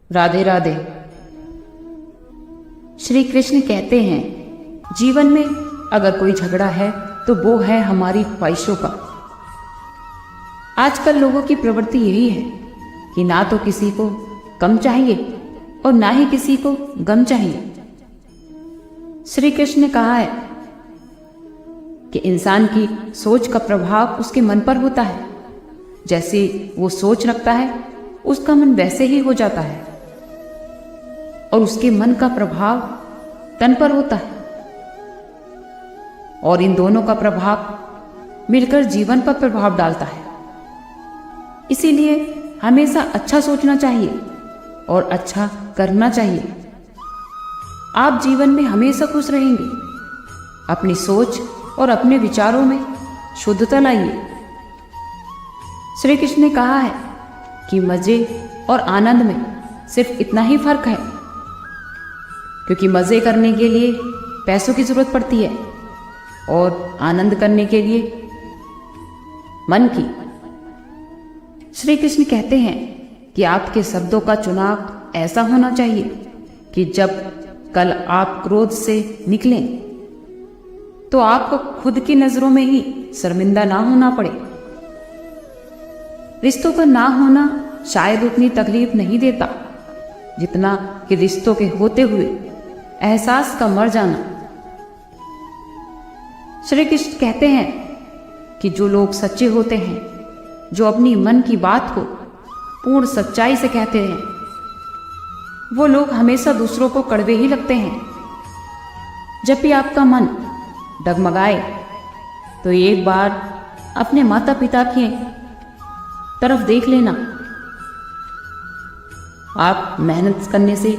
राधे राधे। श्री कृष्ण कहते हैं, जीवन में अगर कोई झगड़ा है तो वो है हमारी ख्वाहिशों का। आजकल लोगों की प्रवृत्ति यही है कि ना तो किसी को कम चाहिए और ना ही किसी को गम चाहिए। श्री कृष्ण ने कहा है कि इंसान की सोच का प्रभाव उसके मन पर होता है। जैसे वो सोच रखता है उसका मन वैसे ही हो जाता है और उसके मन का प्रभाव तन पर होता है और इन दोनों का प्रभाव मिलकर जीवन पर प्रभाव डालता है। इसीलिए हमेशा अच्छा सोचना चाहिए और अच्छा करना चाहिए। आप जीवन में हमेशा खुश रहेंगे। अपनी सोच और अपने विचारों में शुद्धता लाइए। श्री कृष्ण ने कहा है कि मजे और आनंद में सिर्फ इतना ही फर्क है, क्योंकि मजे करने के लिए पैसों की जरूरत पड़ती है और आनंद करने के लिए मन की। श्री कृष्ण कहते हैं कि आपके शब्दों का चुनाव ऐसा होना चाहिए कि जब कल आप क्रोध से निकलें तो आपको खुद की नजरों में ही शर्मिंदा ना होना पड़े। रिश्तों का ना होना शायद उतनी तकलीफ नहीं देता जितना कि रिश्तों के होते हुए एहसास का मर जाना। श्री कृष्ण कहते हैं कि जो लोग सच्चे होते हैं, जो अपनी मन की बात को पूर्ण सच्चाई से कहते हैं, वो लोग हमेशा दूसरों को कड़वे ही लगते हैं। जब भी आपका मन डगमगाए तो एक बार अपने माता पिता की तरफ देख लेना। आप मेहनत करने से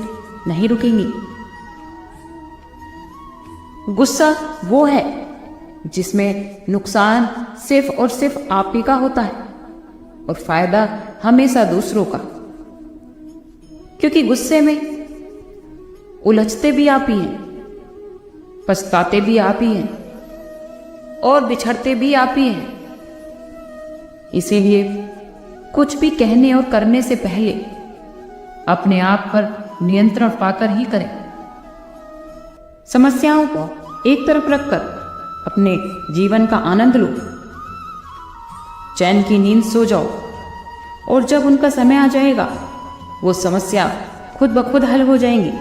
नहीं रुकेंगी। गुस्सा वो है जिसमें नुकसान सिर्फ और सिर्फ आप ही का होता है और फायदा हमेशा दूसरों का, क्योंकि गुस्से में उलझते भी आप ही हैं, पछताते भी आप ही हैं और बिछड़ते भी आप ही हैं। इसीलिए कुछ भी कहने और करने से पहले अपने आप पर नियंत्रण पाकर ही करें। समस्याओं को एक तरफ रखकर अपने जीवन का आनंद लो। चैन की नींद सो जाओ और जब उनका समय आ जाएगा वो समस्या खुद ब खुद हल हो जाएंगी।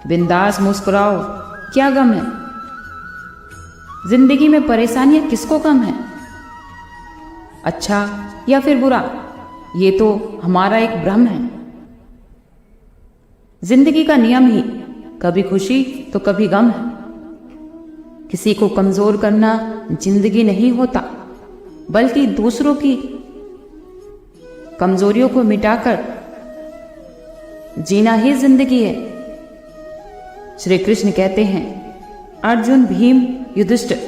बिंदास मुस्कुराओ, क्या गम है? जिंदगी में परेशानियां किसको कम है? अच्छा या फिर बुरा, ये तो हमारा एक भ्रम है। जिंदगी का नियम ही कभी खुशी तो कभी गम है। किसी को कमजोर करना जिंदगी नहीं होता, बल्कि दूसरों की कमजोरियों को मिटाकर जीना ही जिंदगी है। श्री कृष्ण कहते हैं, अर्जुन, भीम, युधिष्ठिर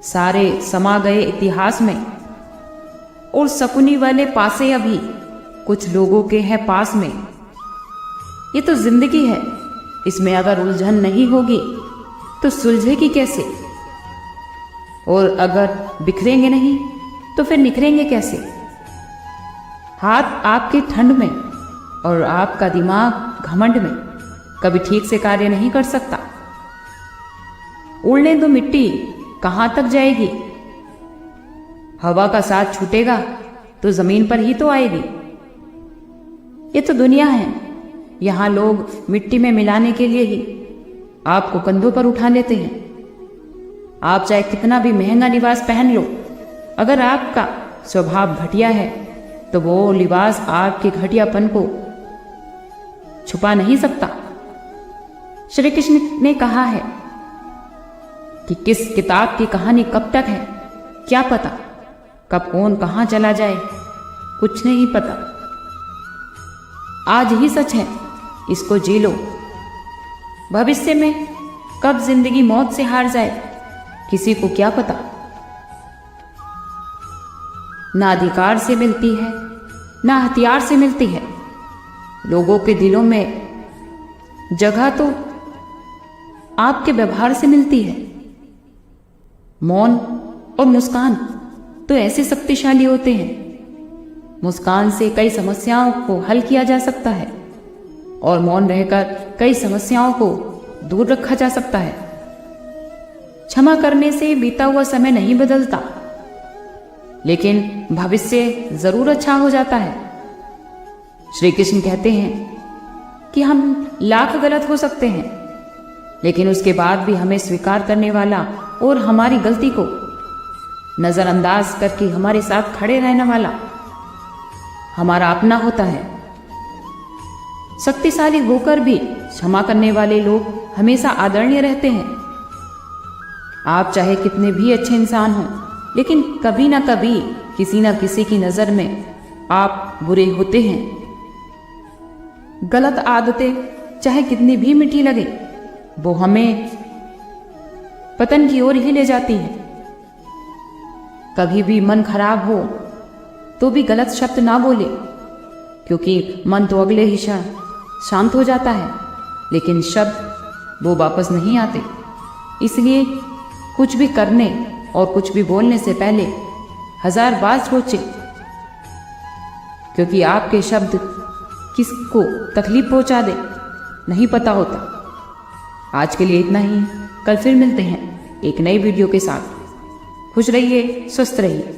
सारे समा गए इतिहास में और शकुनी वाले पासे अभी कुछ लोगों के हैं पास में। ये तो जिंदगी है, इसमें अगर उलझन नहीं होगी तो सुलझेगी कैसे? और अगर बिखरेंगे नहीं तो फिर निखरेंगे कैसे? हाथ आपकी ठंड में और आपका दिमाग घमंड में कभी ठीक से कार्य नहीं कर सकता। उड़ने दो मिट्टी, कहां तक जाएगी? हवा का साथ छूटेगा तो जमीन पर ही तो आएगी। ये तो दुनिया है, यहां लोग मिट्टी में मिलाने के लिए ही आपको कंधों पर उठा लेते हैं। आप चाहे कितना भी महंगा लिबास पहन लो, अगर आपका स्वभाव घटिया है तो वो लिबास आपके घटियापन को छुपा नहीं सकता। श्री कृष्ण ने कहा है कि किस किताब की कहानी कब तक है क्या पता, कब कौन कहां चला जाए कुछ नहीं पता। आज ही सच है, इसको जी लो। भविष्य में कब जिंदगी मौत से हार जाए किसी को क्या पता। ना अधिकार से मिलती है ना हथियार से मिलती है। लोगों के दिलों में जगह तो आपके व्यवहार से मिलती है। मौन और मुस्कान तो ऐसे शक्तिशाली होते हैं मुस्कान से कई समस्याओं को हल किया जा सकता है और मौन रहकर कई समस्याओं को दूर रखा जा सकता है। क्षमा करने से बीता हुआ समय नहीं बदलता, लेकिन भविष्य जरूर अच्छा हो जाता है। श्री कृष्ण कहते हैं कि हम लाख गलत हो सकते हैं, लेकिन उसके बाद भी हमें स्वीकार करने वाला और हमारी गलती को नजरअंदाज करके हमारे साथ खड़े रहने वाला हमारा अपना होता है। शक्तिशाली होकर भी क्षमा करने वाले लोग हमेशा आदरणीय रहते हैं। आप चाहे कितने भी अच्छे इंसान हों, लेकिन कभी ना कभी किसी ना किसी की नजर में आप बुरे होते हैं। गलत आदतें चाहे कितनी भी मीठी लगे, वो हमें पतन की ओर ही ले जाती है। कभी भी मन खराब हो तो भी गलत शब्द ना बोले, क्योंकि मन तो अगले ही क्षण शांत हो जाता है, लेकिन शब्द वो वापस नहीं आते। इसलिए कुछ भी करने और कुछ भी बोलने से पहले 1000 बार सोचें, क्योंकि आपके शब्द किसको तकलीफ पहुंचा दे नहीं पता होता। आज के लिए इतना ही। कल फिर मिलते हैं एक नई वीडियो के साथ। खुश रहिए, स्वस्थ रहिए।